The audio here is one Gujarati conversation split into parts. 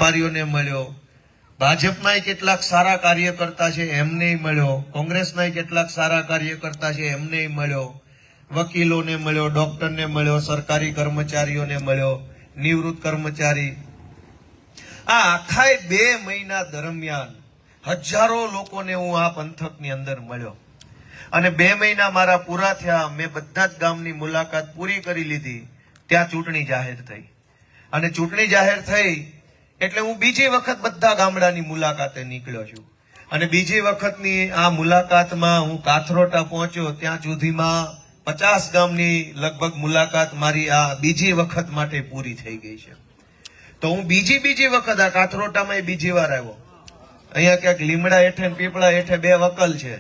વેપારીઓને મળ્યો, ભાજપના કેટલાક સારા કાર્યકર્તા છે એમને મળ્યો, કોંગ્રેસના કેટલાક સારા કાર્યકર્તા છે એમને મળ્યો, વકીલોને મળ્યો, ડોક્ટરને મળ્યો, સરકારી કર્મચારીઓને મળ્યો, નિવૃત્ત કર્મચારી. આ આખા 2 મહિના દરમિયાન હજારો લોકોને હું આ પંથકની અંદર મળ્યો અને 2 મહિના મારા પૂરા થયા. મેં બધા જ ગામની મુલાકાત પૂરી કરી લીધી. ત્યાં ચૂંટણી જાહેર થઈ અને ચૂંટણી જાહેર થઈ એટલે હું બીજી વખત બધા ગામડાની મુલાકાતે નીકળ્યો છું અને બીજી વખતની આ મુલાકાતમાં હું કાથરોટા પહોંચ્યો. ત્યાં સુધીમાં 50 ગામની લગભગ મુલાકાત મારી આ બીજી વખત માટે પૂરી થઈ ગઈ છે. તો હું બીજી વખત આ કાથરોટામાં બીજી વાર આવ્યો. અહીંયા ક્યાંક લીમડા હેઠે ને પીપળા હેઠે 2 વકલ છે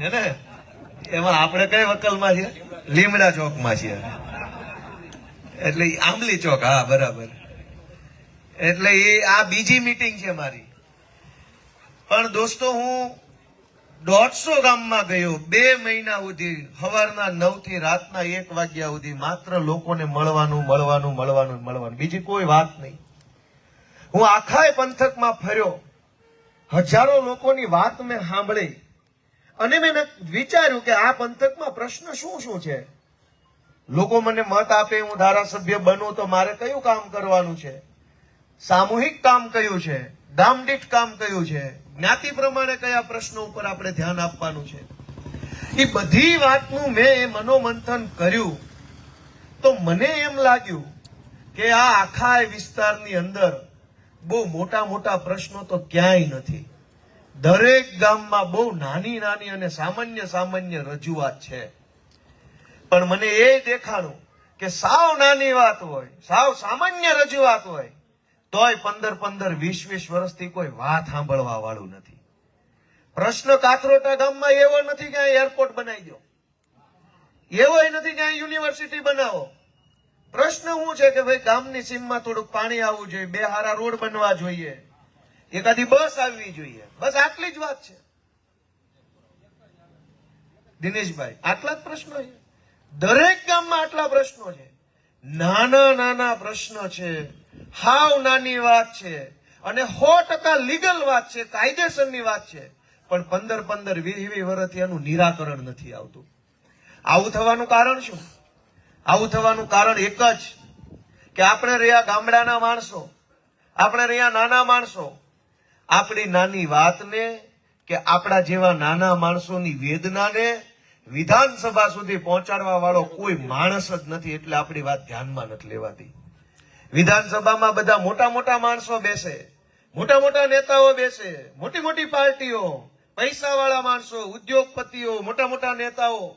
હે ને? એમાં આપણે કઈ વકલમાં છે? લીમડા ચોકમાં છે, એટલે આંબલી ચોક. હા, બરાબર. એટલે એ આ બીજી મીટિંગ છે મારી. પણ દોસ્તો, હું 150 ગામમાં ગયો 2 મહિના સુધી, સવારના 9 થી રાતના 1 વાગ્યા સુધી માત્ર લોકોને મળવાનું. બીજી કોઈ વાત નહીં. હું આખા પંથકમાં ફર્યો, હજારો લોકોની વાત મેં સાંભળી અને મેં વિચાર્યું કે આ પંથકમાં પ્રશ્ન શું છે. લોકો મને મત આપે, હું ધારાસભ્ય બનું તો મારે કયું કામ કરવાનું છે, સામૂહિક કામ કયું છે, ગામ દીઠ કામ કયું છે, જ્ઞાતિ પ્રમાણે કયા પ્રશ્નો ઉપર આપણે ધ્યાન આપવાનું છે. એ બધી વાતનું મેં મનોમંથન કર્યું તો મને એમ લાગ્યું કે આ આખા વિસ્તારની અંદર બહુ મોટા પ્રશ્નો તો ક્યાંય નથી. દરેક ગામમાં બહુ નાની અને સામાન્ય રજૂઆત છે. પણ મને એ દેખાણું કે સાવ નાની વાત હોય, સાવ સામાન્ય રજૂઆત હોય તોય 15 20 વર્ષથી કોઈ વાત સાંભળવા વાળું નથી. પ્રશ્ન કાથરોટા ગામમાં એવો નથી કે એરપોર્ટ બનાવી દો, એવો નથી કે યુનિવર્સિટી બનાવો. પ્રશ્ન શું છે કે ભાઈ ગામની સીમમાં થોડુંક પાણી આવવું જોઈએ, 2 સારા રોડ બનવા જોઈએ, એકાદી બસ આવવી જોઈએ. બસ આટલી જ વાત છે દિનેશભાઈ. આટલા જ પ્રશ્નો છે. દરેક ગામમાં આટલા પ્રશ્નો છે. નાના પ્રશ્નો છે, હાવ નાની વાત છે અને 100% લીગલ વાત છે, કાયદેસરની વાત છે. પણ 15 20 વર્ષથી એનું નિરાકરણ નથી આવતું. આવું થવાનું કારણ શું? આવું થવાનું કારણ એક જ કે આપણે રહ્યા ગામડાના માણસો, આપણે રહ્યા નાના માણસો, આપણી નાની વાતને કે આપણા જેવા નાના માણસોની વેદનાને વિધાનસભા સુધી પહોંચાડવા વાળો કોઈ માણસ જ નથી. એટલે આપણી વાત ધ્યાનમાં નથી લેવાતી. વિધાનસભામાં બધા મોટા માણસો બેસે, મોટા નેતાઓ બેસે, મોટી પાર્ટીઓ, પૈસાવાળા માણસો, ઉદ્યોગપતિઓ, મોટા નેતાઓ.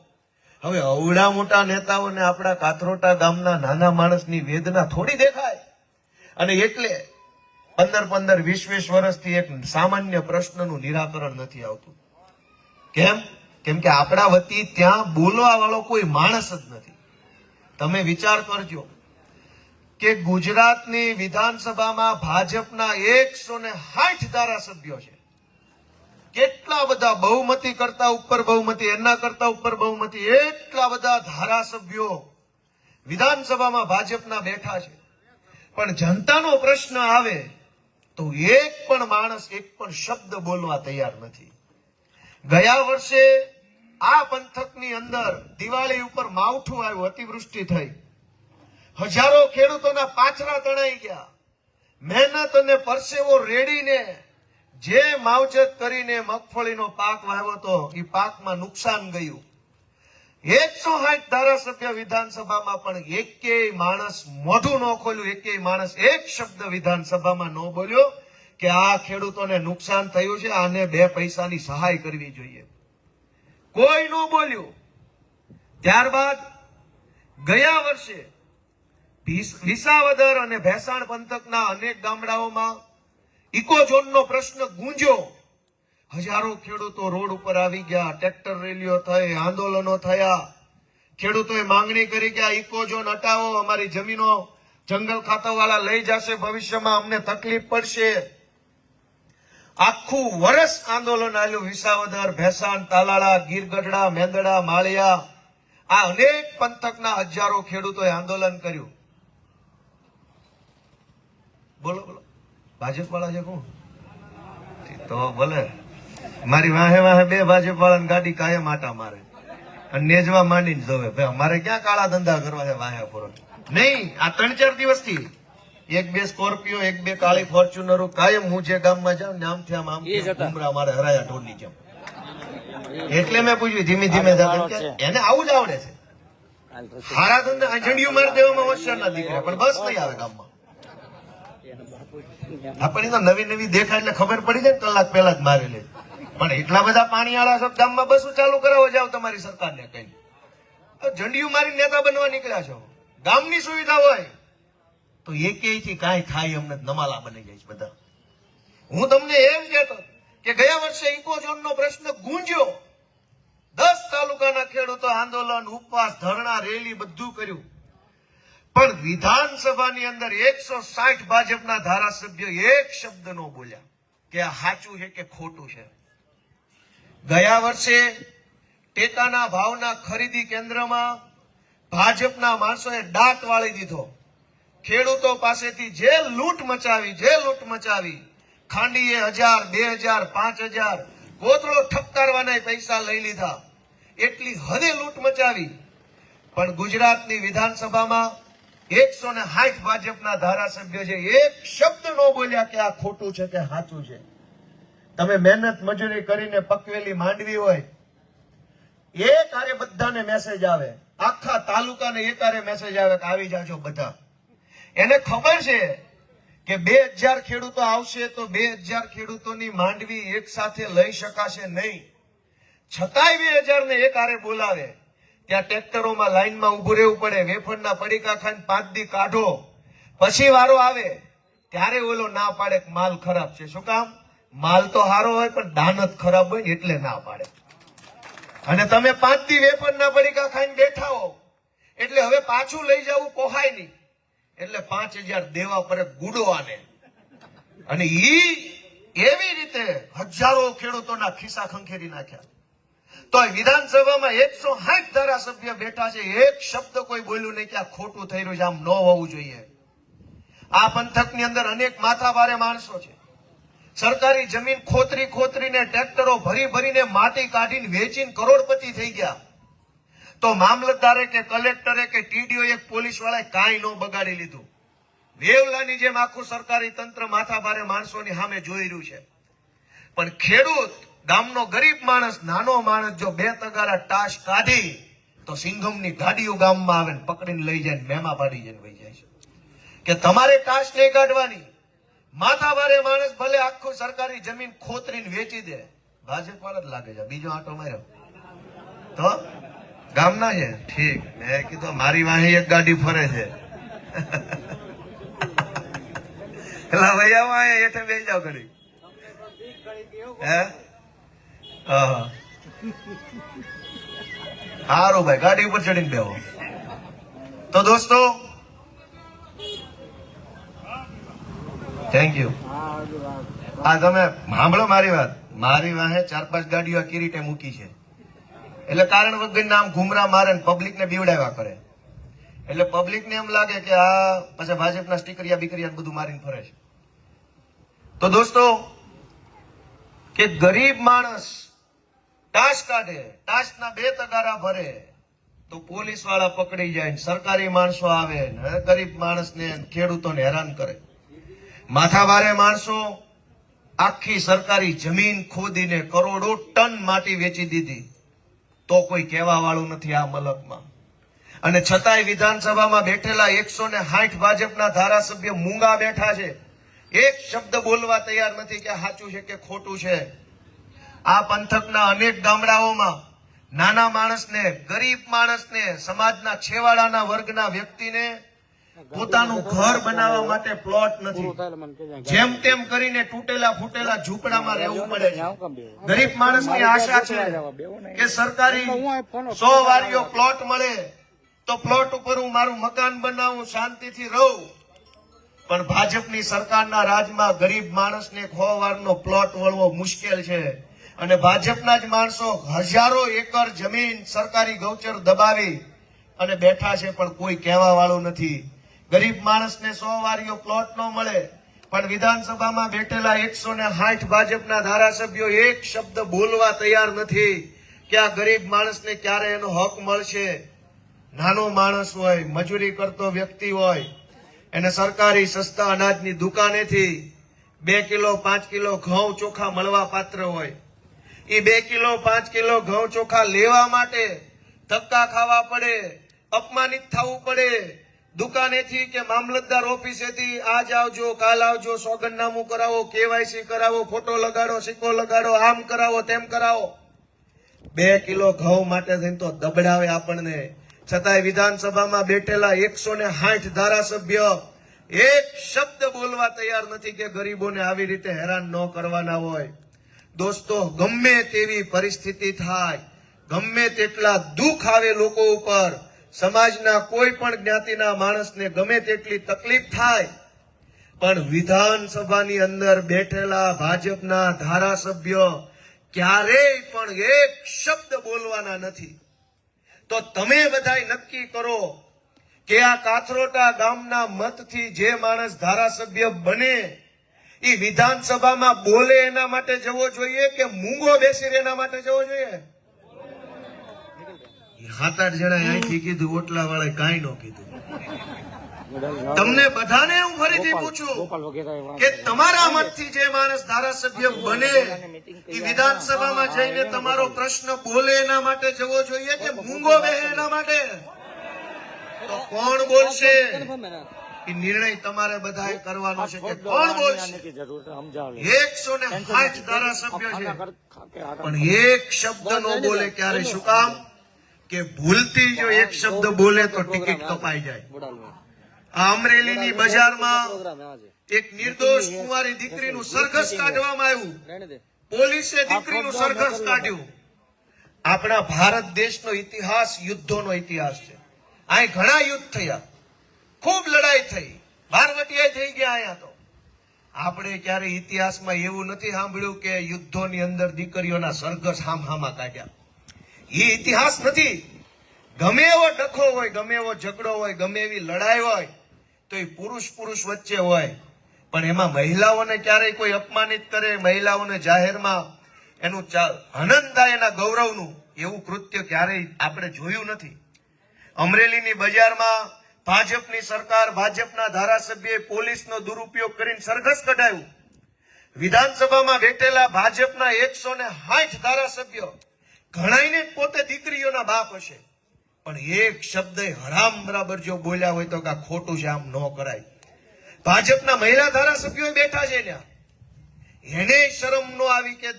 હવે અવડા મોટા નેતાઓને આપણા કાથરોટા ગામના નાના માણસની વેદના થોડી દેખાય. અને એટલે 15 20 વર્ષથી એક સામાન્ય પ્રશ્નનું નિરાકરણ નથી આવતું. કેમ કે આપણા વતી ત્યાં બોલવા વાળો કોઈ માણસ જ નથી. તમે વિચાર કરજો કે ગુજરાતની વિધાનસભામાં ભાજપના 160 ધારાસભ્યો છે. કેટલા બધા બહુમતી કરતા ઉપર બહુમતી, એના કરતા ઉપર બહુમતી, એટલા બધા ધારાસભ્યો વિધાનસભામાં ભાજપના બેઠા છે. પણ જનતાનો પ્રશ્ન આવે તો એક પણ માણસ એક પણ શબ્દ બોલવા તૈયાર નથી. ગયા વર્ષે આ પંથકની અંદર દિવાળી ઉપર માવઠું આવ્યું, અતિવૃષ્ટિ થઈ, હજારો ખેડૂતોના પાછરા તણાઈ ગયા. મહેનત અને પરસેવો રેડીને જે માવજત કરીને મગફળીનો પાક વાવ્યો હતો એ પાકમાં નુકસાન ગયું. 160 ધારાસભ્ય વિધાનસભામાં પણ એકેય માણસ મોઢું ન ખોલ્યું, એકેય માણસ એક શબ્દ વિધાનસભામાં ન બોલ્યો કે આ ખેડૂતોને નુકસાન થયું છે, આને 2 પૈસાની સહાય કરવી જોઈએ. કોઈ ન બોલ્યું. ત્યારબાદ ગયા વર્ષે વિસાવદર અને ભેસાણ પંથકના અનેક ગામડાઓમાં ઇકોઝોનનો પ્રશ્ન ગુંજ્યો. હજારો ખેડૂતો રોડ ઉપર આવી ગયા, ટ્રેક્ટર રેલીઓ થઈ, આંદોલનો થયા. ખેડૂતોએ માંગણી કરી કે આ ઇકોઝોન હટાવો, અમારી જમીનો જંગલ ખાતાવાળા લઈ જશે, ભવિષ્યમાં અમને તકલીફ પડશે. આખું વર્ષ આંદોલન આલ્યું. વિસાવદર, ભેસાણ, તાલાળા, ગીરગઢડા, મેંદડા, માળિયા, આ અનેક પંથકના હજારો ખેડૂતોએ આંદોલન કર્યું. ભાજપ વાળા છે કોણ? તો ભલે મારી વાહે વાહે બે ભાજપ વાળાની ગાડી કાયમ આટા મારે અને નેજવા માંડીને જોવે. ભાઈ અમારે ક્યાં કાળા ધંધા કરવા છે વાહે પૂરો નહીં. આ 3-4 દિવસથી 1-2 સ્કોર્પિયો 1-2 કાળી ફોર્ચ્યુનરો કાયમ હું જે ગામમાં જાઉં ને આમથી આમ ઘુમરા મારે હરાયા ઢોરની જેમ. એટલે મેં પૂછ્યું ધીમે ધીમે એને આવું જ આવડે છે. હારા ધંધા ઝંડિયું મારી દેવામાં હોશિયાર ના દીકરા પણ બસ નહીં આવે ગામમાં. આપણને તો નવી નવી દેખાય એટલે ખબર પડી જાય કલાક પહેલા જ મારી લે. પણ એટલા બધા પાણીવાળા સબ ગામમાં બસો ચાલુ કરાવો જાવ તમારી સરકારને કઈ ઝંડિયું મારી નેતા બનવા નીકળ્યા છો. ગામની સુવિધા હોય તો એકેયથી કાંઈ થાય એમને નમાલા બની જાય છે બધા. હું તમને એમ કહેતો કે ગયા વર્ષે ઇકોઝોનનો પ્રશ્ન ગુંજ્યો. 10 તાલુકાના ખેડૂતો આંદોલન, ઉપવાસ, ધરણા, રેલી બધું કર્યું. પણ વિધાનસભાની અંદર 160 ભાજપના ધારાસભ્યો એક શબ્દ નો બોલ્યા કે આ સાચું છે કે ખોટું છે. ગયા વર્ષે ટેકાના ભાવના ખરીદી કેન્દ્રમાં ભાજપના માણસોએ દાંત વાળી દીધો. ખેડૂતો પાસેથી જે લૂંટ મચાવી ખાંડીએ 1000, 2000, 5000 ગોતળો ઠપકારવાના પૈસા લઈ લીધા. એટલી હદે લૂંટ મચાવી. પણ ગુજરાતની વિધાનસભામાં 160 ભાજપના ધારાસભ્યો છે એક શબ્દ નો બોલ્યા કે આ ખોટું છે કે સાચું છે. તમે મહેનત મજૂરી કરીને પકવેલી માંડવી હોય એક આરે બધાને મેસેજ આવે, આખા તાલુકાને એક આરે મેસેજ આવે કે આવી જાજો બધા. એને ખબર છે કે 2000 ખેડૂતો આવશે તો 2000 ખેડૂતોની માંડવી એક સાથે લઈ શકાશે નહીં. છતાંય 2000 ને એક આરે બોલાવે. ત્યાં ટ્રેક્ટરોમાં લાઈનમાં ઉભું રહેવું પડે. વેફરના પડીકા ખાઈને 5 દી કાઢો. પછી વારો આવે ત્યારે ઓલો ના પાડે કે માલ ખરાબ છે. શું કામ? માલ તો સારો હોય પણ દાનત ખરાબ હોય ને એટલે ના પાડે. અને તમે 5 દી વેફરના પડીકા ખાઈને બેઠા હો એટલે હવે પાછું લઈ જવું પોહાય નહીં. એટલે 5000 દેવા પડે ગુડો આને. અને એવી રીતે હજારો ખેડૂતોના ખિસ્સા ખંખેરી નાખ્યા. તો વિધાનસભામાં 160 ધારાસભ્ય બેઠા છે. એક શબ્દ કોઈ બોલ્યું નહીં કે આ ખોટું થઈ રહ્યું છે, આમ ન હોવું જોઈએ. આ પંથકની અંદર અનેક માથાભારે માણસો છે. સરકારી જમીન ખોતરીને ટ્રેક્ટરો ભરીને માટી કાઢીને વેચીને કરોડપતિ થઈ ગયા. તો મામલતદારે કે કલેક્ટરે કે ટીડીઓ એક પોલીસ વાળાએ કાંઈ ન બગાડી લીધું. વેવલાની જેમ આખું સરકારી તંત્ર માથાભારે માણસોની સામે જોઈ રહ્યું છે. પણ ખેડૂત, ગામનો ગરીબ માણસ, નાનો માણસ જો 2 તગારા ટાશ કાઢી તો સિંઘમની ગાડીઓ ગામમાં આવે ને પકડીને લઈ જાય, મેમા પાડી જઈને વહી જાય છે. કે તમારે ટાશ નહીં કાઢવાની. માથાભારે માણસ ભલે આખું સરકારી જમીન ખોતરીને વેચી દે, ભાજપ વાળા જ લાગે છે. બીજો આંટો માર્યો તો ગામના છે. ઠીક, મેં કીધું મારી વાહે એક ગાડી ફરે છે. એલા ભૈયા વાહે હેઠે બેસી જાવ ઘડી. હે સારું ભાઈ, ગાડી ઉપર ચડીને બેહો. તો દોસ્તો થેન્ક યુ. આ તમે સાંભળો મારી વાત. મારી વાહે 4-5 ગાડીઓ કિરીટે મૂકી છે. એટલે કારણ વગર નામ ઘુમરા મારે ને પબ્લિક ને બીવડાવ્યા કરે. એટલે પબ્લિક ને એમ લાગે કે આ પછી ભાજપના સ્ટીકરિયા બીકરિયા બધું મારીને ફરે છે. તો દોસ્તો કે ગરીબ માણસ ટાશ કાઢે, ટાશના 2 તગારા ભરે તો પોલીસ વાળા પકડી જાય, સરકારી માણસો આવે ને ગરીબ માણસને ખેડૂતોને હેરાન કરે. માથાભારે માણસો આખી સરકારી જમીન ખોદીને કરોડો ટન માટી વેચી દીધી તો કોઈ કહેવા વાળું નથી આ મલકમાં. અને છતાંય વિધાનસભામાં બેઠેલા 160 ભાજપના ધારાસભ્ય મૂંગા બેઠા છે. એક શબ્દ બોલવા તૈયાર નથી કે સાચું છે કે ખોટું છે. આ પંથકના અનેક ગામડાઓમાં નાના માણસને, ગરીબ માણસને, સમાજના છેવાડાના વર્ગના વ્યક્તિને પોતાનું ઘર બનાવવા માટે પ્લોટ નથી. જેમ તેમ કરીને તૂટેલા ફૂટેલા ઝૂંપડામાં રહેવું પડે છે. ગરીબ માણસની આશા છે કે સરકારી 100 વારીઓ પ્લોટ મળે તો પ્લોટ ઉપર હું મારું મકાન બનાવું, શાંતિથી રહું. પણ ભાજપની સરકારના રાજમાં ગરીબ માણસને 100 વારનો પ્લોટ મળવો મુશ્કેલ છે. અને ભાજપના જ માણસો હજારો એકર જમીન સરકારી ગૌચર દબાવી અને બેઠા છે પણ કોઈ કહેવા વાળું નથી. ગરીબ માણસને 100 વારીઓ પ્લોટ ન મળે પણ વિધાનસભામાં બેઠેલા 160 ભાજપના ધારાસભ્યો એક શબ્દ બોલવા તૈયાર નથી કે આ ગરીબ માણસને ક્યારે એનો હક મળશે. નાનો માણસ હોય, મજૂરી કરતો વ્યક્તિ હોય, એને સરકારી સસ્તા અનાજની દુકાનેથી 2 કિલો 5 કિલો ઘઉં ચોખા મળવા પાત્ર હોય. એ 2 કિલો 5 કિલો ઘઉં ચોખા લેવા માટે ધક્કા ખાવા પડે, અપમાનિત થવું પડે. દુકાનેથી કે મામલતદાર ઓફિસેથી આજ આવજો, કાલ આવજો, સોગંદનામું કરાવો, કેવાયસી કરાવો, ફોટો લગાડો, સિક્કો લગાડો, આમ કરાવો, તેમ કરાવો. 2 કિલો ઘઉં માટે થઈને તો દબડાવે આપણને. છતાંય વિધાનસભામાં બેઠેલા 160 ધારાસભ્ય એક શબ્દ બોલવા તૈયાર નથી કે ગરીબોને આવી રીતે હેરાન ન કરવાના હોય. દોસ્તો, ગમે તેવી પરિસ્થિતિ થાય, ગમે તેટલા દુઃખ આવે લોકો ઉપર, સમાજના કોઈ પણ જ્ઞાતિના માણસને ગમે તેટલી તકલીફ થાય, પણ વિધાનસભાની અંદર બેઠેલા ભાજપના ધારાસભ્ય ક્યારેય પણ એક શબ્દ બોલવાના નથી. તો તમે બધાય નક્કી કરો કે આ કાથરોટા ગામના મતથી જે માણસ ધારાસભ્ય બને એ વિધાનસભામાં બોલે એના માટે જવો જોઈએ કે મૂંગો બેસી રહે એના માટે જવો જોઈએ? 7-8 જણા અહીંથી કીધું, ઓટલા વાળા કાંઈ ન કીધું. તમને બધાને હું ફરીથી પૂછું કે તમારા મતથી જે માણસ ધારાસભ્ય બને એ વિધાનસભામાં જઈને તમારો પ્રશ્ન બોલે એના માટે જવો જોઈએ કે મૂંગો બેહે એના માટે? તો કોણ બોલશે એ નિર્ણય તમારે બધાએ કરવાનો છે કે કોણ બોલશે. 160 ધારાસભ્યો છે પણ એક શબ્દ ન બોલે. ક્યારે? શું કામ? કે ભૂલથી જો એક શબ્દ બોલે તો ટિકિટ કપાઈ જાય. આ અમરેલીની બજારમાં એક નિર્દોષ કુંવારી દીકરીનું સરઘસ કાઢવામાં આવ્યું. પોલીસે દીકરીનું સરઘસ કાઢ્યું. આપણા ભારત દેશનો ઇતિહાસ યુદ્ધોનો ઇતિહાસ છે. અહીં ઘણા યુદ્ધ થયા, ખૂબ લડાઈ થઈ, ભારવટિયા થઈ ગયા. અહીંયા તો આપણે ક્યારે ઇતિહાસમાં એવું નથી સાંભળ્યું કે યુદ્ધોની અંદર દીકરીઓના સરઘસ હામહામા કાઢ્યા. એ ઇતિહાસ નથી. ગમે એવો ડખો હોય, ગમે એવો ઝઘડો હોય, ગમે એવી લડાઈ હોય તો એ પુરુષ વચ્ચે હોય, પણ એમાં મહિલાઓને ક્યારેય કોઈ અપમાનિત કરે, મહિલાઓને જાહેરમાં એનું હનન થાય એના ગૌરવનું, એવું કૃત્ય ક્યારેય આપણે જોયું નથી. અમરેલીની બજારમાં ભાજપની સરકાર, ભાજપના ધારાસભ્યએ પોલીસનો દુરુપયોગ કરીને સરઘસ કઢાવ્યું. વિધાનસભામાં બેઠેલા ભાજપના 160 ધારાસભ્યો, ઘણાઈને પોતે દીકરીઓના બાપ હશે, પણ એક શબ્દ હરામ બરાબર જો બોલ્યા હોય તો કે ખોટું છે, આમ ન કરાય. ભાજપના મહિલા ધારાસભ્યો બેઠા છે ત્યાં, એને શરમ ન આવી કે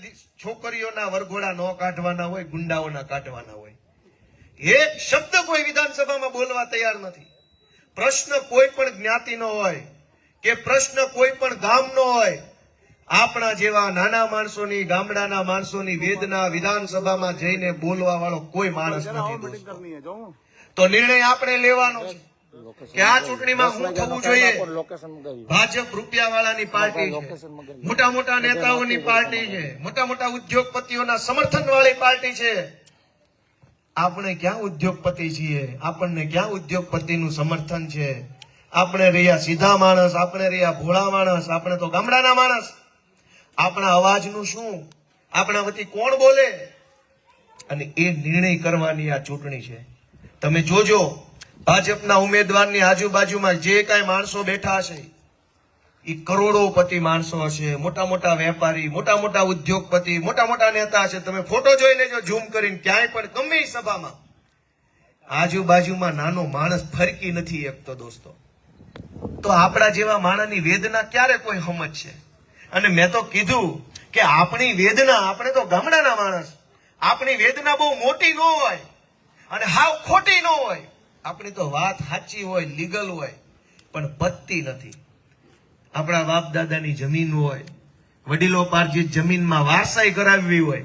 છોકરીઓના વરઘોડા ન કાઢવાના હોય, ગુંડાઓના કાઢવાના હોય. એક શબ્દ કોઈ વિધાનસભામાં બોલવા તૈયાર નથી. પ્રશ્ન કોઈ પણ જ્ઞાતિનો હોય કે પ્રશ્ન કોઈ પણ ગામનો હોય, આપણા જેવા નાના માણસોની, ગામડાના માણસોની વેદના વિધાનસભામાં જઈને બોલવા વાળો કોઈ માણસ નથી. તો નિર્ણય આપણે લેવાનો છે કે આ ચૂંટણીમાં શું થવું જોઈએ. ભાજપ રૂપિયા વાળાની પાર્ટી છે, મોટા મોટા નેતાઓની પાર્ટી છે, મોટા મોટા ઉદ્યોગપતિઓના સમર્થન વાળી પાર્ટી છે. આપણે ક્યાં ઉદ્યોગપતિ છીએ? આપણને ક્યાં ઉદ્યોગપતિનું સમર્થન છે? આપણે રહ્યા સીધા માણસ, આપણે રહ્યા ભોળા માણસ, આપણે તો ગામડાના માણસ. આપણા અવાજનું શું? આપણા વતી કોણ બોલે? અને એ નિર્ણય કરવાની આ ચૂંટણી છે. તમે જોજો, ભાજપના ઉમેદવારની આજુબાજુમાં જે કાંઈ માણસો બેઠા હશે એ કરોડોપતિ માણસો હશે, મોટા મોટા વેપારી, મોટા મોટા ઉદ્યોગપતિ, મોટા મોટા નેતા હશે. તમે ફોટો જોઈ લેજો ઝૂમ કરીને, ક્યાંય પણ ગમે એ સભામાં આજુબાજુમાં નાનો માણસ ફરકી નથી એકતો. દોસ્તો, તો આપણા જેવા માણસની વેદના ક્યારે કોઈ સમજશે? અને મેં તો કીધું કે આપણી વેદના, આપણે તો ગામડાના માણસ, આપણી વેદના બહુ મોટી ન હોય અને હાવ ખોટી ન હોય. આપણી તો વાત સાચી હોય, લીગલ હોય, પણ પતતી નથી. આપણા બાપ દાદાની જમીન હોય, વડીલો પાર્જિત જમીનમાં વારસાઈ કરાવવી હોય,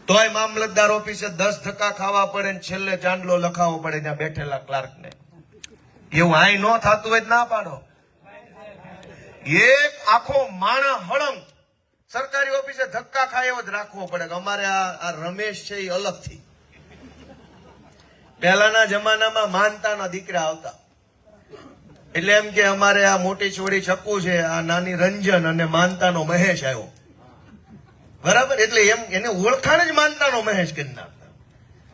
તોય મામલતદાર ઓફિસે 10 ધક્કા ખાવા પડે ને છેલ્લે ચાંદલો લખાવવો પડે ત્યાં બેઠેલા ક્લાર્કને. એવું આય ન થતું હોય ના પાડો. એક આખો માણા હળંગ સરકારી ઓફિસે ધક્કા ખાય એવો જ રાખવો પડે કે અમારે આ રમેશ છે એ અલગથી. પહેલાના જમાનામાં માનતાના દીકરા આવતા, એટલે એમ કે અમારે આ મોટી છોડી ચક્કુ છે, આ નાની રંજન અને માનતાનો મહેશ આવ્યો, બરાબર? એટલે એમ એને ઓળખાણ જ માનતાનો મહેશ કરી નાખતા.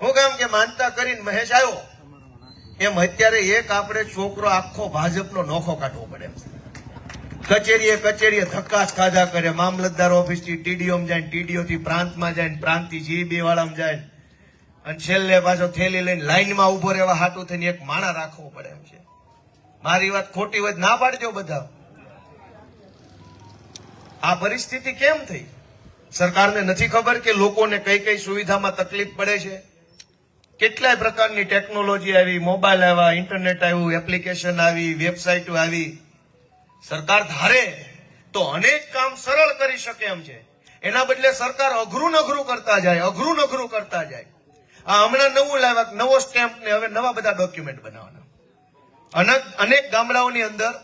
હું કામ કે માનતા કરીને મહેશ આવ્યો, એમ અત્યારે એક આપણે છોકરો આખો ભાજપનો નોખો કાઢવો પડે. કચેરીએ ધક્કાસ ખાધા કરે, મામલતદાર ઓફિસ થી ટીડીઓ જાય, ટીડીઓ થી પ્રાંતમાં જાય, પ્રાંત થી જીબી વાળામાં જાય, અને છેલ્લે પાછો થેલી લઈને લાઈનમાં ઉભો રહેવા હાટું થઈને એક માણા રાખવો પડે એમ છે. મારી વાત ખોટી હોય ના પાડજો બધા. આ પરિસ્થિતિ કેમ થઈ? સરકારને નથી ખબર કે લોકોને કઈ કઈ સુવિધામાં તકલીફ પડે છે? કેટલાય પ્રકારની ટેકનોલોજી આવી, મોબાઈલ આવ્યા, ઇન્ટરનેટ આવ્યું, એપ્લિકેશન આવી, વેબસાઇટો આવી. સરકાર ધારે તો અનેક કામ સરળ કરી શકે એમ છે. એના બદલે સરકાર અઘરું નઘરું કરતા જાય. આ હમણાં નવું લાવ્યા, નવો સ્ટેમ્પ ને હવે નવા બધા ડોક્યુમેન્ટ બનાવવાના. અનેક ગામડાઓની અંદર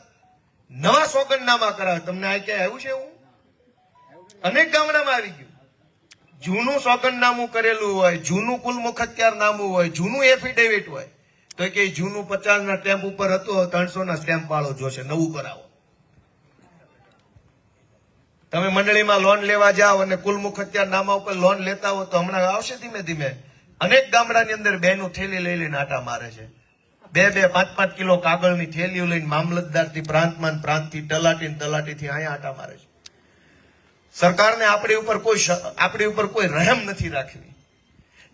નવા સોગંદનામા કરાવે. તમને આ ક્યાંય આવ્યું છે એવું? અનેક ગામડામાં આવી ગયું. જૂનું સોગંદનામું કરેલું હોય, જૂનું કુલ મુખત્યાર નામું હોય, જૂનું એફિડેવિટ હોય, તો કે જૂનું 50 ના સ્ટેમ્પ ઉપર હતું, 300 ના સ્ટેમ્પ વાળો જોશે, નવું કરાવો. તમે મંડળીમાં લોન લેવા જાઓ અને કુલ મુખત્યાર નામા ઉપર લોન લેતા હો તો હમણાં આવશે ધીમે ધીમે. અનેક ગામડાની અંદર બેનું થેલી લઈ લઈને આટા મારે છે. 2-5 કિલો કાગળની થેલીઓ લઈને મામલતદાર થી પ્રાંતમાં, પ્રાંત થી તલાટી થી અહીંયા આટા મારે છે. સરકારને આપણી ઉપર કોઈ રહેમ નથી રાખવી,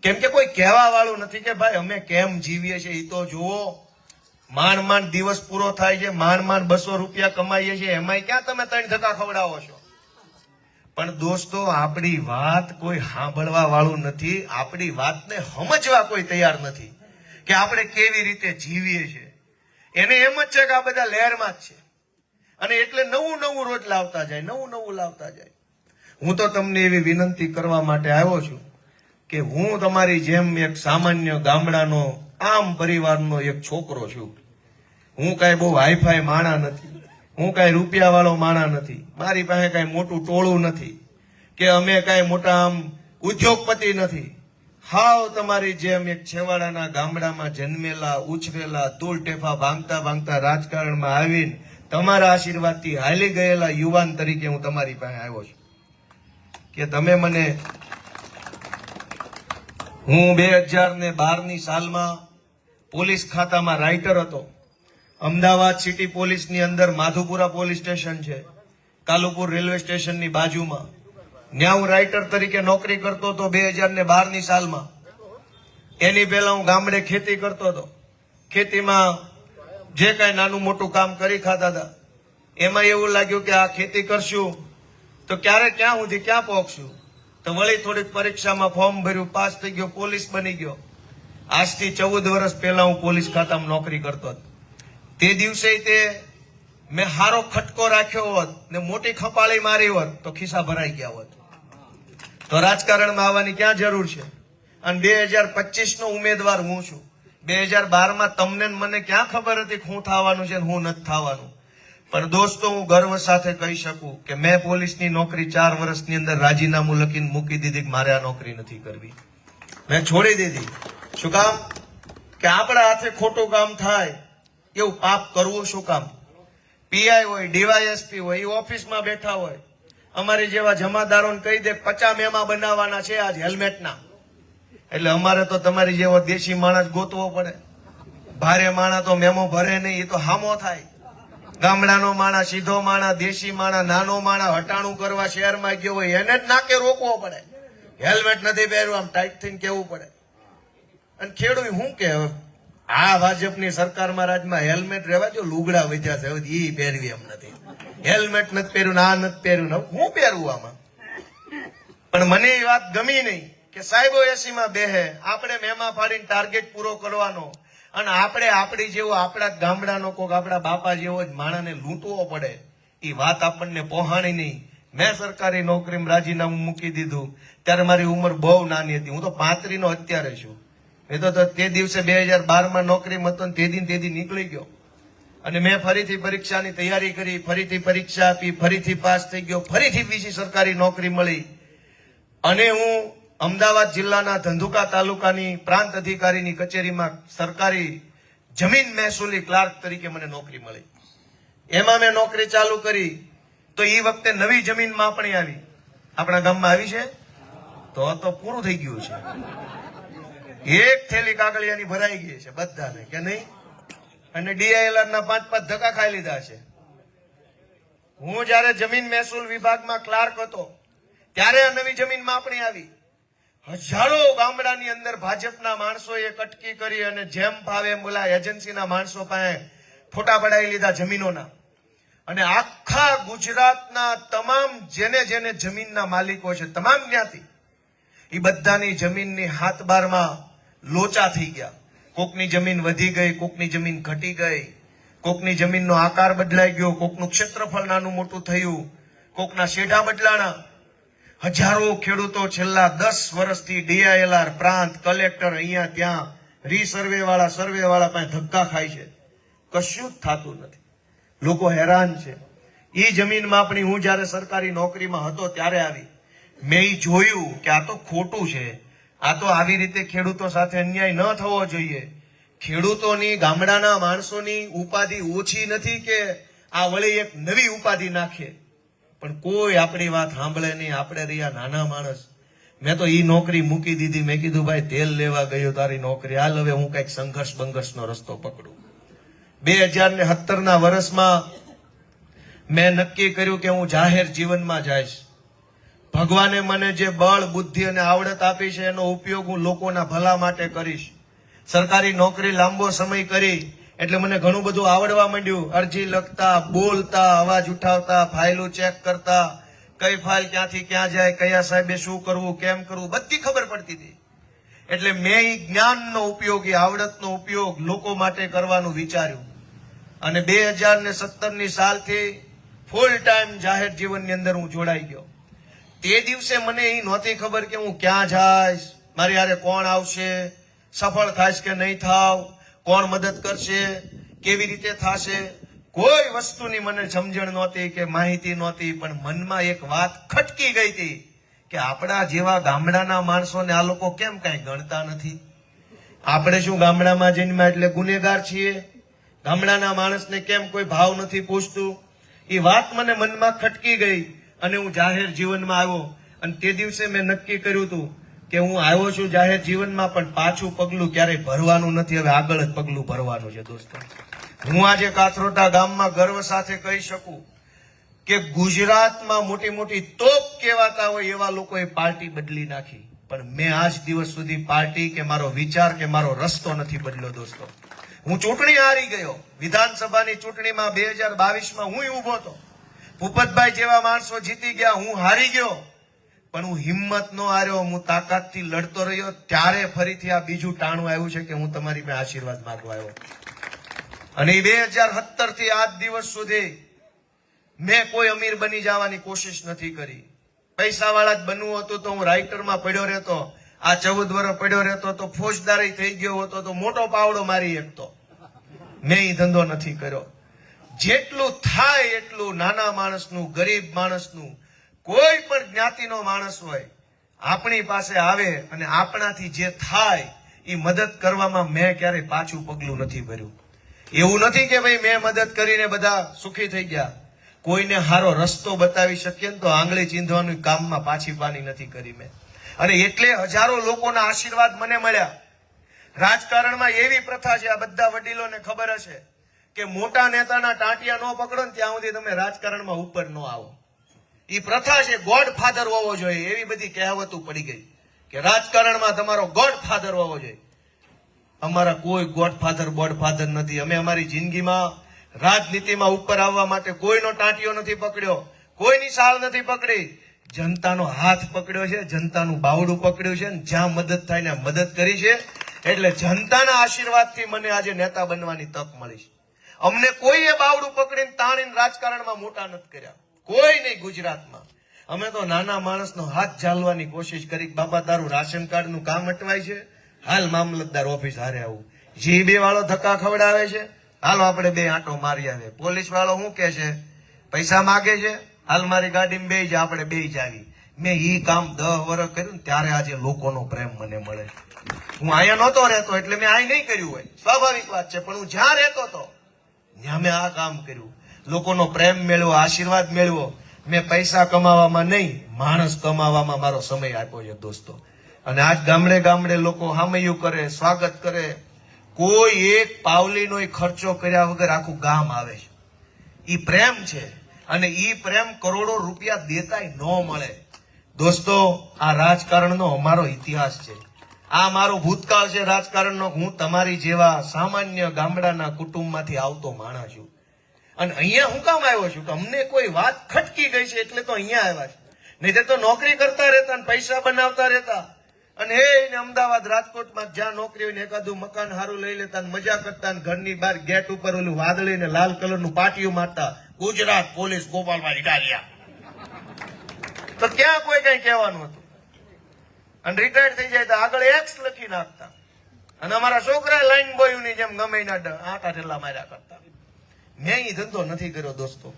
કેમ કે કોઈ કહેવા વાળું નથી કે ભાઈ અમે કેમ જીવીએ છીએ. એ તો જુઓ, માંડ દિવસ પૂરો થાય છે, માંડ 200 રૂપિયા કમાઈએ છીએ, એમાંય ક્યાં તમે 3 ધક્કા ખવડાવો છો? પણ દોસ્તો, આપણી વાત કોઈ સાંભળવા વાળું નથી, આપણી વાતને સમજવા કોઈ તૈયાર નથી કે આપણે કેવી રીતે જીવીએ છીએ. એને એમ જ છે કે આ બધા લહેરમાં જ છે, અને એટલે નવું રોજ લાવતા જાય. હું તો તમને એવી વિનંતી કરવા માટે આવ્યો છું કે હું તમારી જેમ એક સામાન્ય ગામડાનો આમ પરિવારનો એક છોકરો છું. હું કઈ બહુ હાઈફાઈ માણા નથી, હું કઈ રૂપિયા વાળો માણા નથી, મારી પાસે કઈ મોટું ટોળું નથી, કે અમે કઈ મોટા આમ ઉદ્યોગપતિ નથી. હાવ તમારી જેમ એક છેવાડાના ગામડામાં જન્મેલા, ઉછરેલા, ધૂળ ટેફા ભાંગતા રાજકારણમાં આવીને તમારા આશીર્વાદથી હાલી ગયેલા યુવાન તરીકે હું તમારી પાસે આવ્યો છું કે તમે મને. હું 2012ની સાલમાં પોલીસ ખાતામાં રાઇટર હતો. અમદાવાદ સિટી પોલીસની અંદર માધુપુરા પોલીસ સ્ટેશન છે, કાલુપુર રેલવે સ્ટેશનની બાજુમાં. ત્યાં હું રાઇટર તરીકે નોકરી કરતો હતો 2012ની સાલમાં. એની પહેલા હું ગામડે ખેતી કરતો હતો. ખેતીમાં જે કાંઈ નાનું મોટું કામ કરી ખાતા હતા. એમાં એવું લાગ્યું કે આ ખેતી કરશું તો ક્યાં સુધી ક્યાં પહોંચશું. તો વળી થોડીક પરીક્ષામાં ફોર્મ ભર્યું, પાસ થઈ ગયો, પોલીસ બની ગયો. આજથી 14 વર્ષ પહેલા હું પોલીસ ખાતામાં નોકરી કરતો હતો. તે દિવસે મેં હારો ખટકો રાખ્યો હોત ને મોટી ખપાળી મારી હોત તો ખિસ્સા ભરાઈ ગયા હોત. તો રાજકારણમાં આવવાની ક્યાં જરૂર છે? અને 2025 નો ઉમેદવાર હું છું. 2012માં તમને મને ક્યાં ખબર હતી હું થવાનું છે હું નથી થવાનું? પણ દોસ્તો, હું ગર્વ સાથે કહી શકું કે મેં પોલીસની નોકરી 4 વર્ષની અંદર રાજીનામું લખીને મૂકી દીધી કે મારે આ નોકરી નથી કરવી. મેં છોડી દીધી. શું કામ? કે આપણા હાથે ખોટું કામ થાય એવું પાપ કરવું શું કામ? પીઆઈ હોય, ડીવાયએસપી હોય, એ ઓફિસમાં બેઠા હોય. અમારી જેવા જમાદારોને કહી દે 50 મેમા બનાવવાના છે આજ હેલ્મેટના, એટલે અમારે તો તમારી જેવો દેશી માણસ ગોતવો પડે. ભારે માણસ તો મેમો ભરે નહીં, એ તો હામો થાય. ગામડાનો માણસ, સીધો માણસ, દેશી માણસ, નાનો માણસ હટાણું કરવા શહેરમાં ગયો હોય એને જ નાકે રોકવો પડે. હેલ્મેટ નથી પહેરવું, આમ ટાઈટ થઈને કેવું પડે. અને ખેડૂત શું કે આ ભાજપની સરકારમાં રાજમાં હેલ્મેટ રહેવા જો, લુગડા વધ્યા છે, હવે ઈ પહેરવી એમ નથી. હેલ્મેટ નથી પહેર્યું, આ નથી પહેર્યું, હું પહેરવું આમાં? પણ મને એ વાત ગમી નહીં કે સાહેબો એસીમાં બેહે, આપણે મેમા ફાડીને ટાર્ગેટ પૂરો કરવાનો, અને આપણે આપણી જેવો આપણા ગામડાનો કોક આપણા બાપા જેવો જ માણસને લૂંટવો પડે. એ વાત આપણને પહોંચાણી નહીં. મેં સરકારી નોકરીમાં રાજીનામું મૂકી દીધું ત્યારે મારી ઉંમર બહુ નાની હતી. હું તો 35 નો અત્યારે છું. એ તો તે દિવસે 2012માં નોકરીમાં હતો, તેદી નીકળી ગયો. અને મેં ફરીથી પરીક્ષાની તૈયારી કરી, ફરીથી પરીક્ષા આપી, ફરીથી પાસ થઈ ગયો, ફરીથી બીજી સરકારી નોકરી મળી. અને હું અમદાવાદ જિલ્લાના ધંધુકા તાલુકાની પ્રાંત અધિકારીની કચેરીમાં સરકારી જમીન મહેસૂલી ક્લાર્ક તરીકે મને નોકરી મળી. એમાં મેં નોકરી ચાલુ કરી તો એ વખતે નવી જમીન માપણી આવી. આપણા ગામમાં આવી છે તો પૂરું થઈ ગયું છે. એક થેલી કાગળિયાની ભરાઈ ગઈ છે બધાને, કે નહીં? અને DILR ના 5-5 ધક્કા ખાઈ લીધા છે. હું જયારે જમીન મહેસૂલ વિભાગમાં ક્લાર્ક હતો ત્યારે આ નવી જમીન માપણી આવી. હજારો ગામડાની અંદર ભાજપના માણસોએ કટકી કરી અને જેમ ભાવે એમ બોલા એજન્સીના માણસો પાસે ફોટા પડાવી લીધા જમીનોના. અને આખા ગુજરાતના તમામ જેને જેને જમીનના માલિકો છે, તમામ જ્ઞાતિ, એ બધાની જમીનની હાથબારમાં લોચા થઈ ગયા. કોકની જમીન વધી ગઈ, કોકની જમીન ઘટી ગઈ, કોકની જમીનનો આકાર બદલાઈ ગયો, કોકનું ક્ષેત્રફળ નાનું મોટું થયું, કોકના શેઢા બદલાણા. હજારો ખેડૂતો છેલ્લા 10 વર્ષથી DILR, પ્રાંત, કલેક્ટર, અહીંયા ત્યાં રીસર્વે વાળા પાસે ધક્કા ખાય છે. કશું જ થતું નથી. લોકો હેરાન છે. એ જમીન માપણી હું જયારે સરકારી નોકરીમાં હતો ત્યારે આવી. મેં ઈ જોયું કે આ તો ખોટું છે. આ તો આવી રીતે ખેડૂતો સાથે અન્યાય ન થવો જોઈએ. ખેડૂતોની, ગામડાના માણસોની ઉપાધિ ઓછી નથી કે આ વળી એક નવી ઉપાધિ નાખે, પણ કોઈ આપણી વાત સાંભળે નહીં. આપણે રહ્યા નાના માણસ. મેં તો ઈ નોકરી મૂકી દીધી. મેં કીધું ભાઈ તેલ લેવા ગયો તારી નોકરી, હાલ હવે હું કઈક સંઘર્ષ બંઘર્ષનો રસ્તો પકડું. 2017ના વર્ષમાં મેં નક્કી કર્યું કે હું જાહેર જીવનમાં જઈશ. ભગવાને મને જે બળ, બુદ્ધિ અને આવડત આપી છે એનો ઉપયોગ હું લોકોના ભલા માટે કરીશ. સરકારી નોકરી લાંબો સમય કરી એટલે મને ઘણું બધું આવડવા માંડ્યું. અરજી લખતા, બોલતા, અવાજ ઉઠાવતા, ફાઇલો ચેક કરતા, કઈ ફાઇલ ક્યાંથી ક્યાં જાય, કયા સાહેબે શું કરવું, કેમ કરવું, બધી ખબર પડતી હતી. એટલે મેં એ જ્ઞાનનો ઉપયોગ, એ આવડતનો ઉપયોગ લોકો માટે કરવાનું વિચાર્યું. અને 2017ની સાલથી ફૂલ ટાઈમ જાહેર જીવનની અંદર હું જોડાઈ ગયો. તે દિવસે મને એ નહોતી ખબર કે હું ક્યાં જઈશ, મારી હારે કોણ આવશે, સફળ થાઈશ કે નહીં થાવ, કોણ મદદ કરશે, કેવી રીતે થશે. કોઈ વસ્તુની મને સમજણ નહોતી કે માહિતી નહોતી. પણ મનમાં એક વાત ખટકી ગઈ હતી કે આપણા જેવા ગામડાના માણસોને આ લોકો કેમ કઈ ગણતા નથી. આપણે શું ગામડામાં જન્મ્યા એટલે ગુનેગાર છીએ? ગામડાના માણસને કેમ કોઈ ભાવ નથી પૂછતું? એ વાત મને મનમાં ખટકી ગઈ અને હું જાહેર જીવનમાં આવ્યો. અને તે દિવસે મેં નક્કી કર્યું હતું કે હું આવ્યો છું જાહેર જીવનમાં, પણ પાછું પગલું ક્યારેય ભરવાનું નથી. હવે આગળ જ પગલું ભરવાનું છે. દોસ્તો, હું આજે કાથરોટા ગામમાં ગર્વ સાથે કહી શકું કે ગુજરાતમાં મોટી મોટી તોપ કહેવાતા હોય એવા લોકોએ પાર્ટી બદલી નાખી, પણ મેં આજ દિવસ સુધી પાર્ટી કે મારો વિચાર કે મારો રસ્તો નથી બદલ્યો. દોસ્તો, હું ચૂંટણી હારી ગયો. વિધાનસભાની ચૂંટણીમાં 2022માં હું ઉભો હતો. ભૂપતભાઈ જેવા માણસો જીતી ગયા, હું હારી ગયો. પણ હું હિંમત નો હાર્યો, હું તાકાતથી લડતો રહ્યો. ત્યારે ફરીથી આ બીજું ટાણું આવ્યું છે કે હું તમારી પાસે આશીર્વાદ માંગવા આવ્યો. અને 2017 થી આજ દિવસ સુધી મેં કોઈ અમીર બની જવાની કોશિશ નથી કરી. પૈસા વાળા જ બનવું હતું તો હું રાઇટરમાં પડ્યો રહેતો. આ 14 વર્ષ પડ્યો રહેતો તો ફોજદારી થઈ ગયો હતો તો મોટો પાવડો મારી શકતો. મેં એ ધંધો નથી કર્યો. જેટલું થાય એટલું નાના માણસનું, ગરીબ માણસનું, કોઈ પણ જ્ઞાતિનો માણસ હોય આપણી પાસે આવે અને આપણાથી જે થાય એ મદદ કરવામાં મેં ક્યારેય પાછું પગલું નથી ભર્યું. એવું નથી કે ભાઈ મેં મદદ કરીને બધા સુખી થઈ ગયા. કોઈને હારો રસ્તો બતાવી શકીએ ને તો આંગળી ચીંધવાનું કામમાં પાછી પાની નથી કરી મેં. અને એટલે હજારો લોકોના આશીર્વાદ મને મળ્યા. રાજકારણમાં એવી પ્રથા છે, આ બધા વડીલોને ખબર હશે, કે મોટા નેતાના ટાંટિયા ન પકડો ને ત્યાં સુધી તમે રાજકારણમાં ઉપર ન આવો. એ પ્રથા છે. ગોડ ફાધર હોવો જોઈએ એવી બધી કહેવતો પડી ગઈ કે રાજકારણમાં તમારો ગોડ ફાધર હોવો જોઈએ. અમારા કોઈ ગોડ ફાધર બોડ ફાધર નથી. અમે અમારી જિંદગીમાં રાજનીતિમાં ઉપર આવવા માટે કોઈનો ટાંટિયો નથી પકડ્યો, કોઈની સાલ નથી પકડી. જનતાનો હાથ પકડ્યો છે, જનતાનું બાવડું પકડ્યું છે, જ્યાં મદદ થાય ને મદદ કરી છે. એટલે જનતાના આશીર્વાદથી મને આજે નેતા બનવાની તક મળી છે. અમને કોઈએ બાવડું પકડીને તાણીને રાજકારણમાં મોટા નથી કર્યા, કોઈ નહીં ગુજરાતમાં. અમે તો નાના માણસનો હાથ ઝાલવાની કોશિશ કરી. બાપા તારું રાશન કાર્ડનું કામ અટવાય છે, હાલ મામલતદાર ઓફિસ હારે આવું. GB વાળો ધક્કા ખવડાવે છે, હાલો આપણે 2 આંટો મારી આવે. પોલીસ વાળો શું કે છે, પૈસા માગે છે, હાલ મારી ગાડીમાં બેસી જા, આપણે બેસી જાવી. મેં ઈ કામ 10 વર્ષ કર્યું ને ત્યારે આજે લોકોનો પ્રેમ મને મળે. હું અહીંયા નહોતો રહેતો એટલે મેં અહીં નહીં કર્યું હોય, સ્વાભાવિક વાત છે. પણ હું જ્યાં રહેતો હતો ત્યાં મેં આ કામ કર્યું. લોકોનો પ્રેમ મેળવો, આશીર્વાદ મેળવો. મેં પૈસા કમાવામાં નહીં, માણસ કમાવામાં મારો સમય આપ્યો છે દોસ્તો. અને આજ ગામડે ગામડે લોકો હામૈયું કરે, સ્વાગત કરે. કોઈ એક પાવલીનો ખર્ચો કર્યા વગર આખું ગામ આવે છે. ઈ પ્રેમ છે. અને ઈ પ્રેમ કરોડો રૂપિયા દેતાય ન મળે દોસ્તો. આ રાજકારણનો અમારો ઇતિહાસ છે, આ મારો ભૂતકાળ છે રાજકારણનો. હું તમારી જેવા સામાન્ય ગામડાના કુટુંબમાંથી આવતો માણસ છું. અને અહીંયા હું કામ આવ્યો છું કે અમને કોઈ વાત ખટકી ગઈ છે એટલે તો અહીંયા આવ્યા છે. નહીં તો નોકરી કરતા રહેતા ને પૈસા બનાવતા રહેતા અને હે અમદાવાદ રાજકોટમાં જ્યાં નોકરી હોય ને એકાદું મકાન સારું લઈ લેતા મજા કરતા. ઘરની બહાર ગેટ ઉપર ઓલું વાદળી ને લાલ કલરનું પાટિયું મારતા, ગુજરાત પોલીસ ગોપાલભાઈ ઇટાલિયા. તો ક્યાં કોઈ કઈ કહેવાનું હતું? અને રિટાયર્ડ થઈ જાય તો આગળ એક્સ લખી નાખતા. અને અમારા છોકરા લાઈન બોયની જેમ ગમે આટા ઠેલા માર્યા કરતા. મેં એ ધંધો નથી કર્યો દોસ્તો.